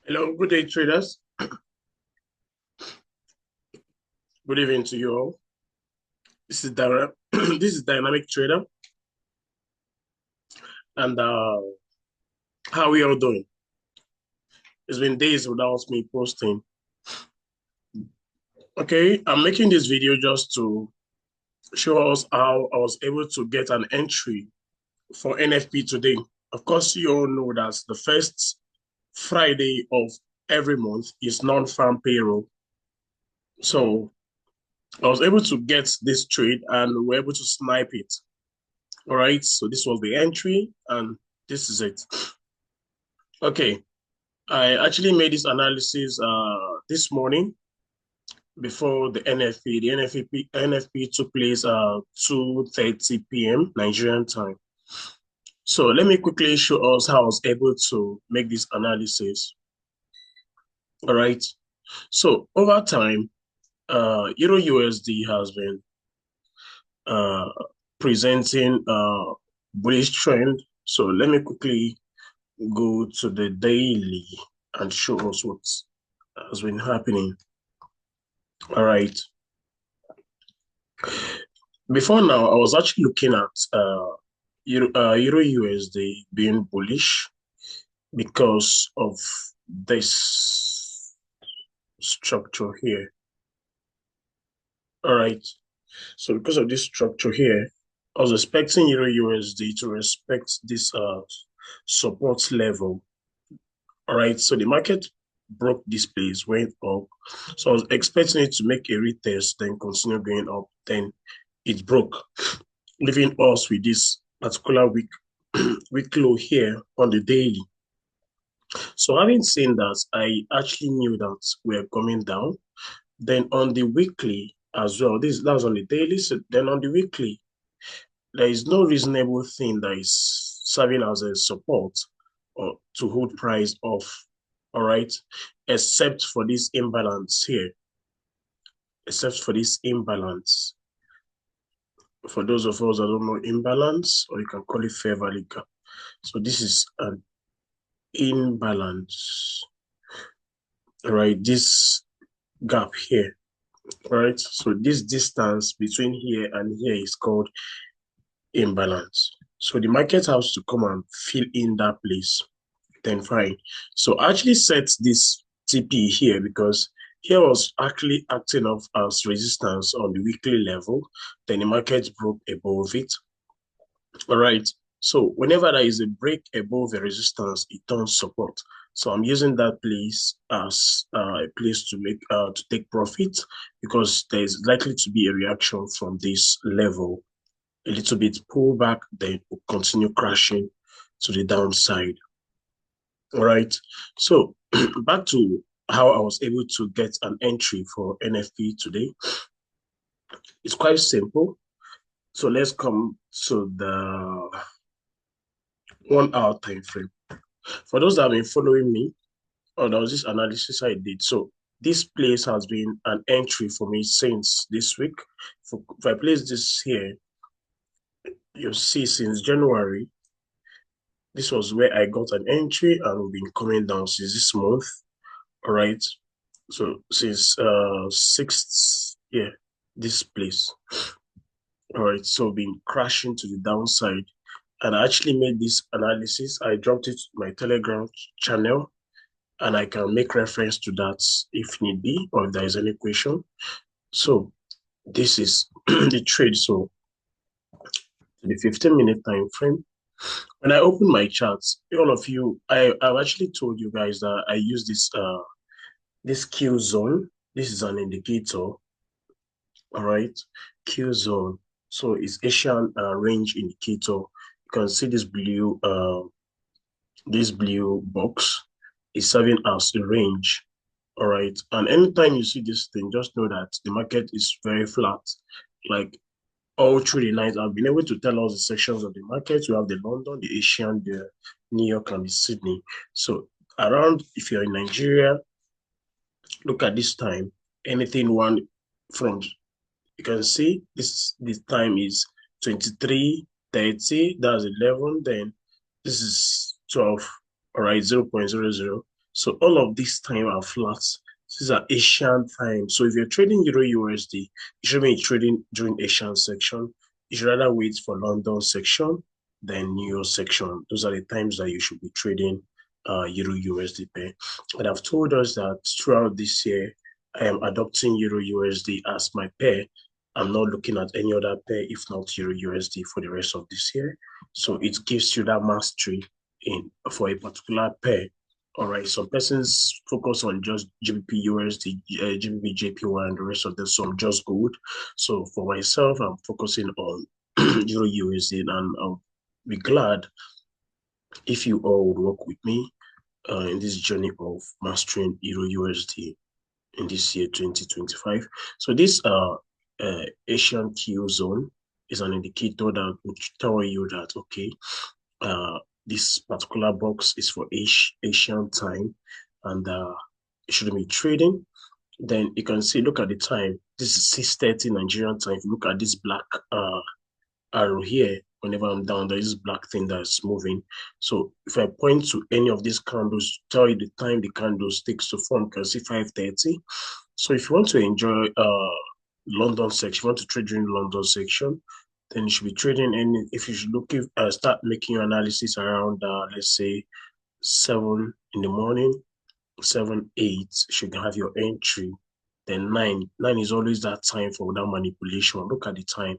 Hello, good day, traders. Good evening to you all. This is this is Dynamic Trader, and how we all doing? It's been days without me posting. Okay, I'm making this video just to show us how I was able to get an entry for NFP today. Of course, you all know that the first Friday of every month is non-farm payroll. So I was able to get this trade and we were able to snipe it. All right, so this was the entry and this is it. Okay, I actually made this analysis this morning before the NFP. The NFP took place 2:30 p.m. Nigerian time. So let me quickly show us how I was able to make this analysis. All right. So over time, Euro USD has been uh, presenting bullish trend. So let me quickly go to the daily and show us what has been happening. All right. Before now, I was actually looking at Euro USD being bullish because of this structure here. All right. So because of this structure here, I was expecting Euro USD to respect this support level. All right. So the market broke this place, went up. So I was expecting it to make a retest, then continue going up. Then it broke, leaving us with this particular week low here on the daily. So having seen that, I actually knew that we're coming down. Then on the weekly as well, that's on the daily. So then on the weekly, there is no reasonable thing that is serving as a support or to hold price off. All right, except for this imbalance here. Except for this imbalance. For those of us that don't know imbalance, or you can call it fair value gap. So this is an imbalance, right? This gap here, right? So this distance between here and here is called imbalance. So the market has to come and fill in that place, then fine. So I actually set this TP here because here was actually acting off as resistance on the weekly level. Then the market broke above it. All right. So whenever there is a break above the resistance, it turns support. So I'm using that place as a place to make to take profit because there is likely to be a reaction from this level, a little bit pull back, then we'll continue crashing to the downside. All right. So back to how I was able to get an entry for NFP today. It's quite simple. So let's come to the 1 hour time frame. For those that have been following me, there was this analysis I did. So this place has been an entry for me since this week. If I place this here, you'll see since January, this was where I got an entry and we've been coming down since this month. All right. So since 6th, yeah, this place. All right. So been crashing to the downside. And I actually made this analysis. I dropped it to my Telegram channel and I can make reference to that if need be, or if there is any question. So this is the trade. So the 15-minute time frame. When I open my charts, all of you, I've actually told you guys that I use this Q zone. This is an indicator, all right? Q zone. So it's Asian range indicator. You can see this blue box is serving as the range. All right. And anytime you see this thing, just know that the market is very flat. Like all through the night, I've been able to tell us the sections of the market. We have the London, the Asian, the New York, and the Sydney. So around, if you're in Nigeria, look at this time. Anything one from, you can see this time is 23:30. That's 11. Then this is 12. All right, 0.00. So all of this time are flat. These are Asian time. So if you're trading Euro USD, you should be trading during Asian section. You should rather wait for London section than New York section. Those are the times that you should be trading Euro USD pair. And I've told us that throughout this year, I am adopting Euro USD as my pair. I'm not looking at any other pair if not Euro USD for the rest of this year. So it gives you that mastery in for a particular pair. All right, some persons focus on just GBP USD, GBP JPY, and the rest of them. So I'm just gold. So for myself, I'm focusing on Euro USD, and I'll be glad if you all would work with me in this journey of mastering Euro USD in this year 2025. So this Asian Q zone is an indicator that would tell you that okay, uh, this particular box is for Asian time, and it shouldn't be trading. Then you can see, look at the time. This is 6:30 Nigerian time. If you look at this black arrow here, whenever I'm down, there is black thing that's moving. So if I point to any of these candles, tell you the time the candles takes to form, you can see 5:30. So if you want to enjoy London section, you want to trade during London section, then you should be trading in. If you should look if start making your analysis around let's say 7 in the morning, 7, 8 should have your entry. Then nine is always that time for that manipulation. Look at the time.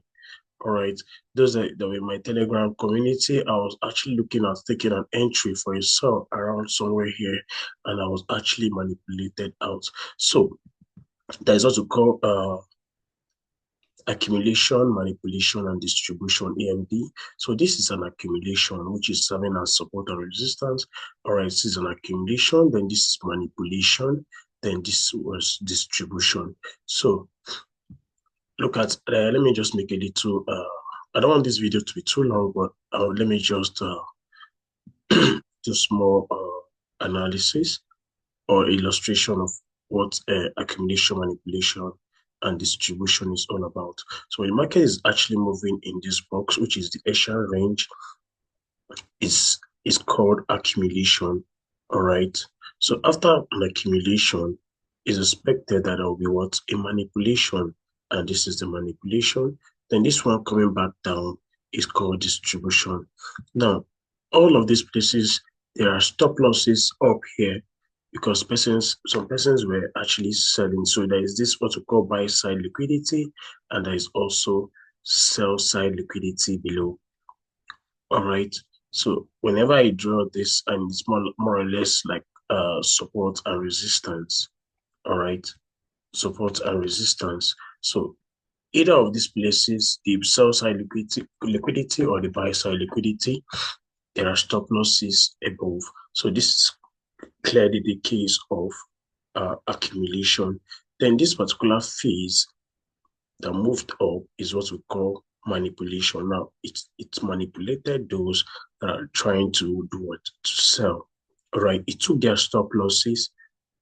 All right, those that were in my Telegram community, I was actually looking at taking an entry for a sell around somewhere here, and I was actually manipulated out. So there is also called accumulation, manipulation, and distribution, AMD. So this is an accumulation, which is serving as support and resistance. All right, this is an accumulation, then this is manipulation, then this was distribution. So look at, let me just make a little, I don't want this video to be too long, but let me just do small analysis or illustration of what accumulation, manipulation, and distribution is all about. So the market is actually moving in this box, which is the Asian range, is called accumulation. All right. So after an accumulation, is expected that there will be what? A manipulation. And this is the manipulation. Then this one coming back down is called distribution. Now, all of these places, there are stop losses up here because some persons were actually selling. So there is this what we call buy side liquidity, and there is also sell side liquidity below. All right. So whenever I draw this, and it's more or less like support and resistance. All right. Support and resistance. So either of these places, the sell side liquidity or the buy side liquidity, there are stop losses above. So this is clearly the case of accumulation. Then this particular phase that moved up is what we call manipulation. Now, it's manipulated those that are trying to do what? To sell. All right, it took their stop losses,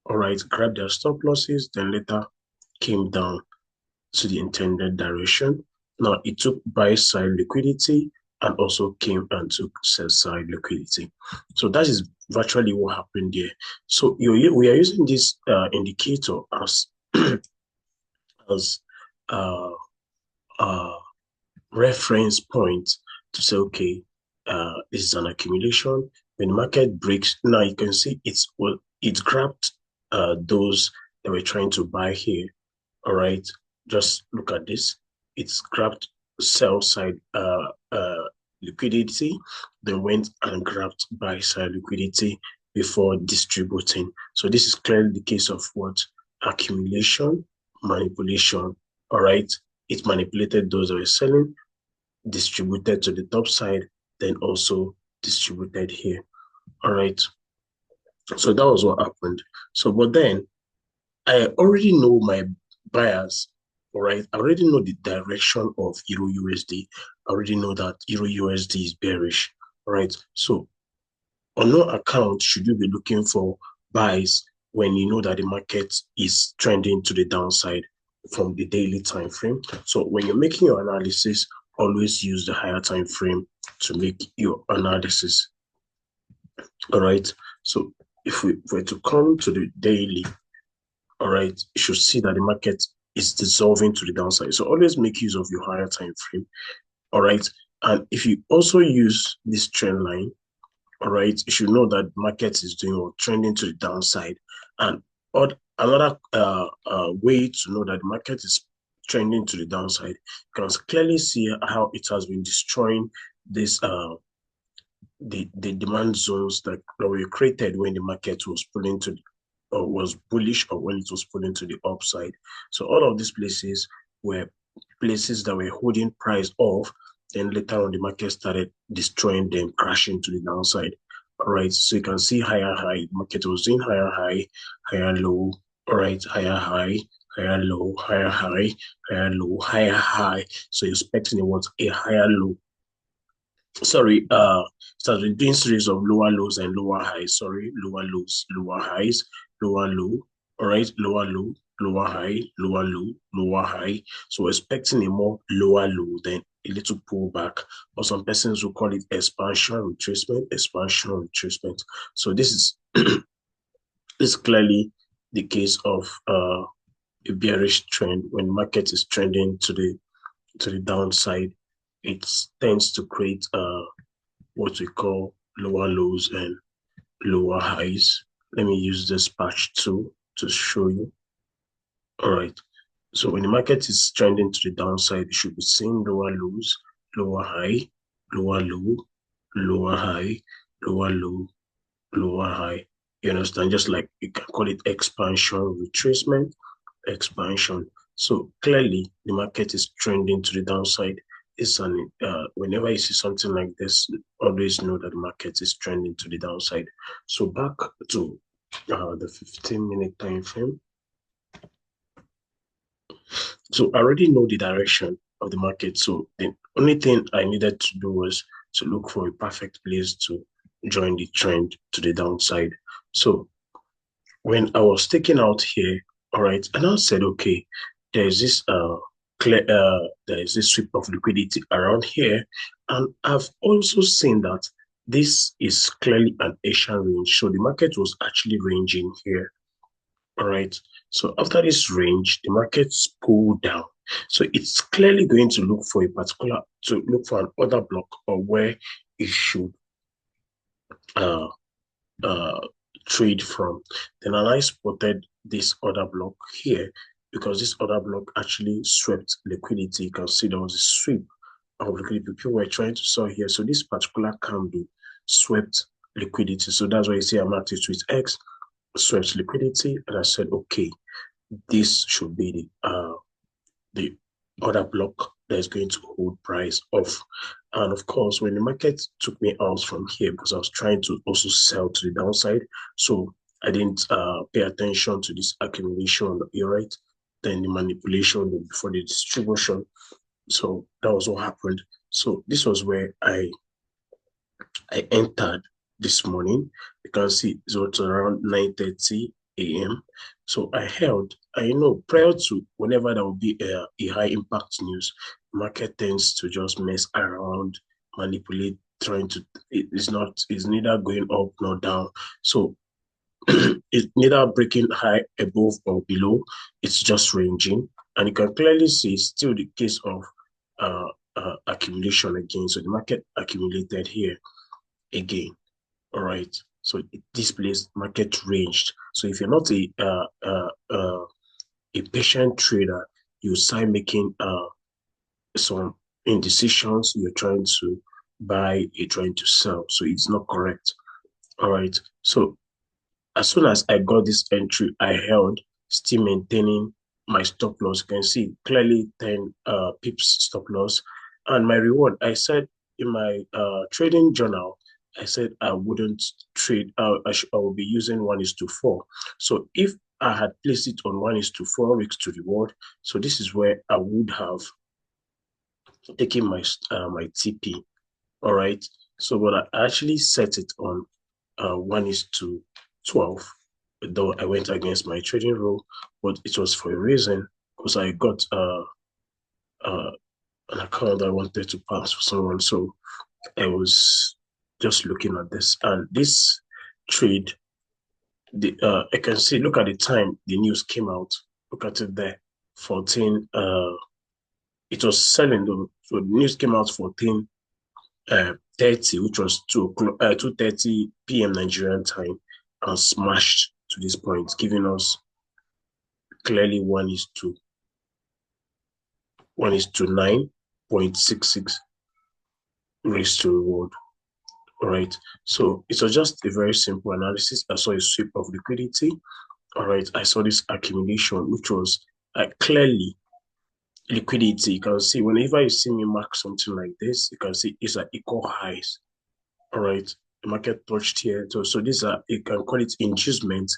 all right, grabbed their stop losses, then later came down to the intended direction. Now, it took buy side liquidity and also came and took sell side liquidity. So that is virtually what happened there. So we are using this indicator as as uh, uh, reference point to say, okay, this is an accumulation. When the market breaks, now you can see it grabbed those that were trying to buy here. All right, just look at this. It's grabbed sell side liquidity, then went and grabbed buy side liquidity before distributing. So this is clearly the case of what? Accumulation, manipulation. All right, it manipulated those that were selling, distributed to the top side, then also distributed here. All right. So that was what happened. So, but then I already know my buyers. All right. I already know the direction of Euro USD. I already know that Euro USD is bearish. All right. So, on no account should you be looking for buys when you know that the market is trending to the downside from the daily time frame. So when you're making your analysis, always use the higher time frame to make your analysis. All right. So if we were to come to the daily, all right, you should see that the market is dissolving to the downside. So always make use of your higher time frame, all right. And if you also use this trend line, all right, you should know that the market is doing or trending to the downside. And another way to know that the market is trending to the downside, you can clearly see how it has been destroying this the demand zones that were created when the market was pulling to or was bullish or when it was pulling to the upside. So all of these places were places that were holding price off. Then later on, the market started destroying them, crashing to the downside. All right, so you can see higher high. The market was doing higher high, higher low. All right, higher high, higher low, higher high, higher low, higher high. So you're expecting a higher low. Sorry, it has been doing series of lower lows and lower highs. Sorry, lower lows, lower highs, lower low. All right, lower low, lower high, lower low, lower high. So we're expecting a more lower low than a little pullback, or some persons will call it expansion retracement, expansion retracement. So this is this is clearly the case of a bearish trend when the market is trending to the downside. It tends to create what we call lower lows and lower highs. Let me use this patch tool to show you. All right. So when the market is trending to the downside, you should be seeing lower lows, lower high, lower low, lower high, lower low, lower high. You understand? Just like you can call it expansion, retracement, expansion. So clearly the market is trending to the downside. It's an whenever you see something like this, always know that the market is trending to the downside. So back to the 15-minute time frame. So I already know the direction of the market. So the only thing I needed to do was to look for a perfect place to join the trend to the downside. So when I was taking out here, all right, and I said, okay, there's this there is this sweep of liquidity around here, and I've also seen that this is clearly an Asian range. So the market was actually ranging here, all right. So after this range, the market's pulled down. So it's clearly going to look for an order block or where it should uh uh, trade from. Then I spotted this order block here because this order block actually swept liquidity. You can see there was a sweep of liquidity. People were trying to sell here. So this particular candle swept liquidity. So that's why you see I'm active with X, swept liquidity. And I said, okay, this should be the other block that is going to hold price off. And of course, when the market took me out from here, because I was trying to also sell to the downside, so I didn't pay attention to this accumulation on the ear right, then the manipulation before the distribution. So that was what happened. So this was where I entered this morning. You can see it was around 9:30 a.m. So I held, I know prior to whenever there will be a high impact news, market tends to just mess around, manipulate, trying to, it's neither going up nor down. So it's neither breaking high above or below, it's just ranging. And you can clearly see it's still the case of accumulation again. So the market accumulated here again. All right. So it displays market ranged. So if you're not a patient trader, you start making some indecisions. You're trying to buy, you're trying to sell. So it's not correct. All right. So as soon as I got this entry, I held, still maintaining my stop loss. You can see clearly 10 pips stop loss. And my reward, I said in my trading journal, I said I wouldn't trade, I will be using 1:4. So if I had placed it on 1:4 weeks to reward, so this is where I would have taken my TP. All right. So, but I actually set it on 1:12, though I went against my trading rule, but it was for a reason because I got uh, an account I wanted to pass for someone. So I was just looking at this, and this trade I can see, look at the time the news came out. Look at it there. 14 it was selling though. So the news came out 14 30, which was 2:30 p.m. Nigerian time, and smashed to this point, giving us clearly 1:9.66 raised to reward. All right. So it was just a very simple analysis. I saw a sweep of liquidity. All right. I saw this accumulation, which was clearly liquidity. You can see whenever you see me mark something like this, you can see it's at equal highs. All right. The market touched here. So these are, you can call it inducement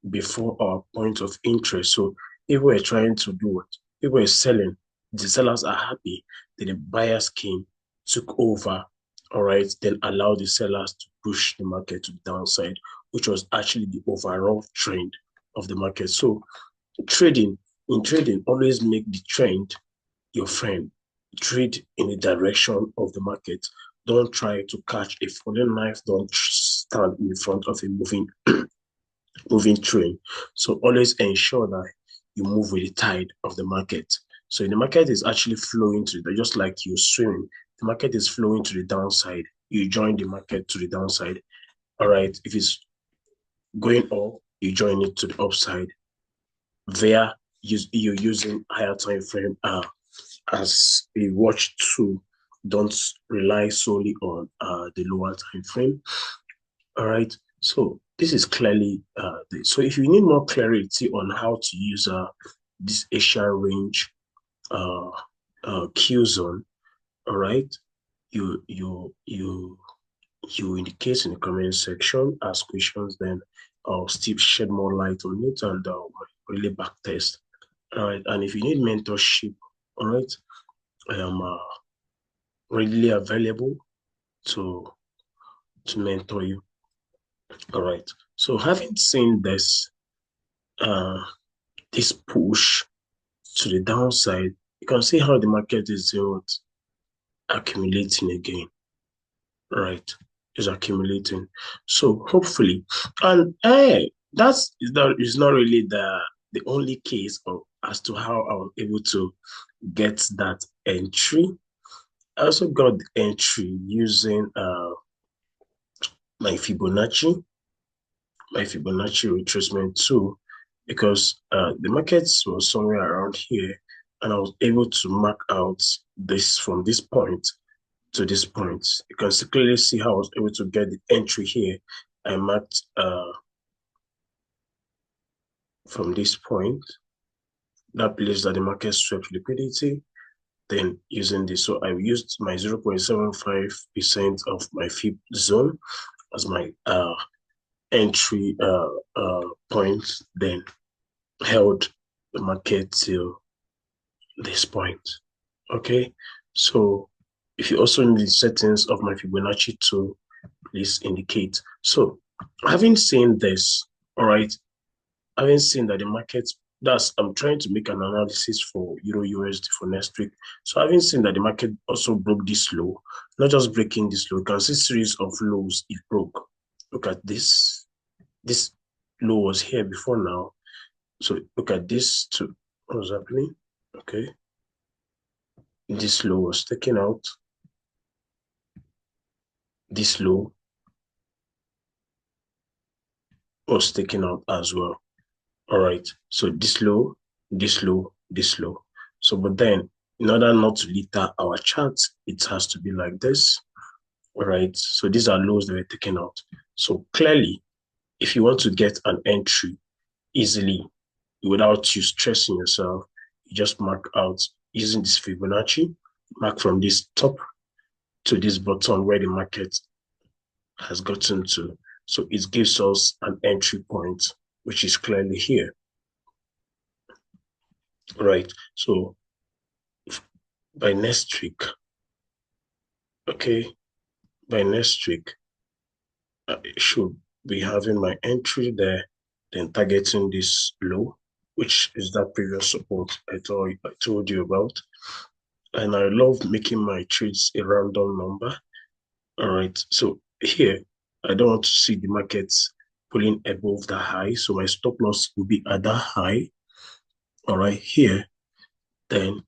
before our point of interest. So if we're trying to do what? If we're selling, the sellers are happy, then the buyers came, took over, all right, then allow the sellers to push the market to the downside, which was actually the overall trend of the market. So trading, in trading, always make the trend your friend. Trade in the direction of the market. Don't try to catch a falling knife. Don't stand in front of a moving train. So always ensure that you move with the tide of the market. So the market is actually flowing to the, just like you swimming, the market is flowing to the downside. You join the market to the downside. All right. If it's going up, you join it to the upside. There, you're using higher time frame as a watch tool. Don't rely solely on the lower time frame. All right. So this is clearly so if you need more clarity on how to use this Asia range uh, Q zone, all right, you indicate in the comment section, ask questions, then I'll still shed more light on it and really back test. All right. And if you need mentorship, all right, I am readily available to mentor you. All right. So having seen uh, this push to the downside, you can see how the market is accumulating again, right? Is accumulating. So hopefully, and that is not really the only case of as to how I was able to get that entry. I also got the entry using my Fibonacci, retracement tool, because the markets was somewhere around here, and I was able to mark out this from this point to this point. You can clearly see how I was able to get the entry here. I marked from this point, that place that the market swept liquidity, then using this. So I used my 0.75% of my FIB zone as my entry point, then held the market till this point. Okay, so if you also need the settings of my Fibonacci tool, please indicate. So having seen this, all right, having seen that the market, that's, I'm trying to make an analysis for Euro USD for next week. So having seen that the market also broke this low, not just breaking this low, you can see series of lows it broke. Look at this. This low was here before now. So look at this too. What's happening? Okay. This low was taken out. This low was taken out as well. All right. So this low, this low, this low. So, but then in order not to litter our chart, it has to be like this. All right. So these are lows that were taken out. So clearly, if you want to get an entry easily without you stressing yourself, you just mark out using this Fibonacci, mark from this top to this bottom where the market has gotten to. So it gives us an entry point, which is clearly here. Right. So by next week, okay, by next week, I should be having my entry there, then targeting this low, which is that previous support I told you about. And I love making my trades a random number. All right. So here, I don't want to see the markets pulling above the high. So my stop loss will be at that high. All right, here. Then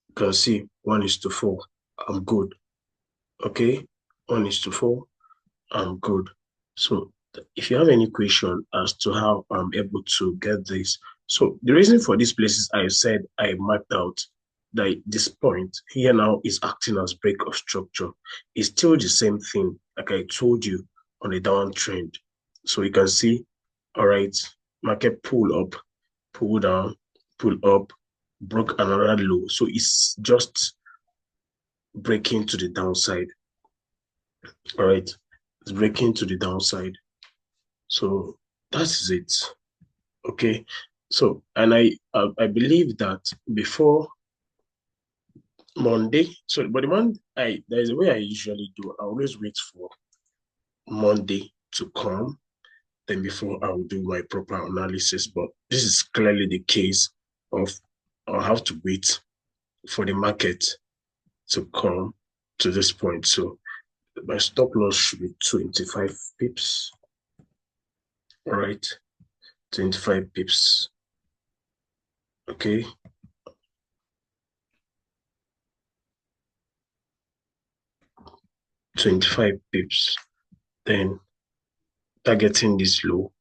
you can see 1:4. I'm good. Okay, 1:4. I'm good. So if you have any question as to how I'm able to get this, so the reason for these places I said I mapped out that this point here now is acting as break of structure. It's still the same thing like I told you on the downtrend. So you can see, all right, market pull up, pull down, pull up, broke another low. So it's just breaking to the downside. All right, it's breaking to the downside. So that is it. Okay. So, and I believe that before Monday, so but the one there's a way I usually do. I always wait for Monday to come, then before I will do my proper analysis. But this is clearly the case of I'll have to wait for the market to come to this point. So my stop loss should be 25 pips. All right, 25 pips. Okay. 25 pips. Then targeting this low.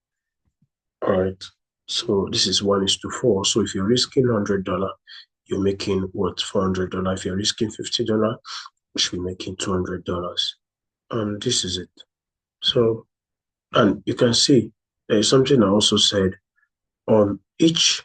All right. So this is 1:4. So if you're risking $100, you're making what, $400? If you're risking $50, you should be making $200. And this is it. So, and you can see there is something I also said on each,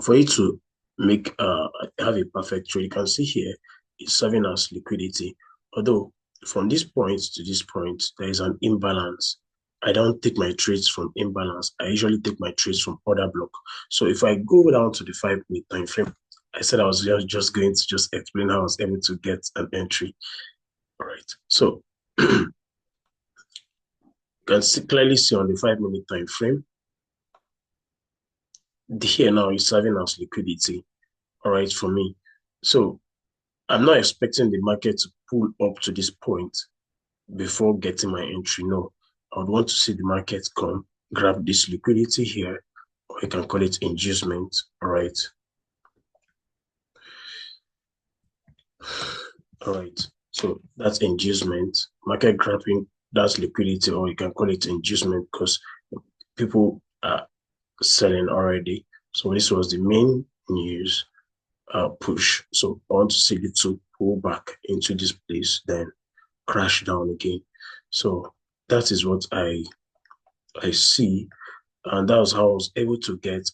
for you to make have a perfect trade. You can see here it's serving as liquidity. Although from this point to this point, there is an imbalance. I don't take my trades from imbalance. I usually take my trades from order block. So if I go down to the 5-minute time frame, I said I was just going to just explain how I was able to get an entry. All right. So you can clearly see on the 5-minute time frame, here now is serving as liquidity. All right, for me. So I'm not expecting the market to pull up to this point before getting my entry. No, I would want to see the market come, grab this liquidity here, or you can call it inducement. All right. All right. So that's inducement. Market grabbing, that's liquidity, or you can call it inducement because people are selling already. So this was the main news push. So I want to see it to pull back into this place, then crash down again. So that is what I see, and that was how I was able to get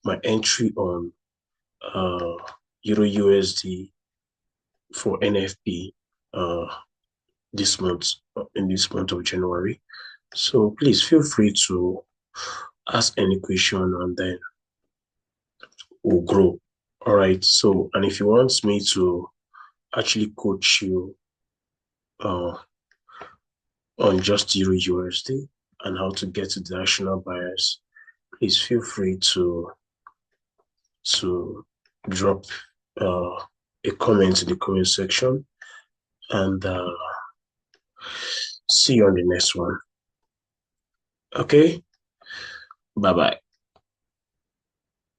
my entry on uh Euro USD for NFP this month, in this month of January. So please feel free to ask any question and then we'll grow. All right. So, and if you want me to actually coach you uh on just Euro USD and how to get to directional buyers, please feel free to drop a comment in the comment section, and see you on the next one. Okay, bye bye.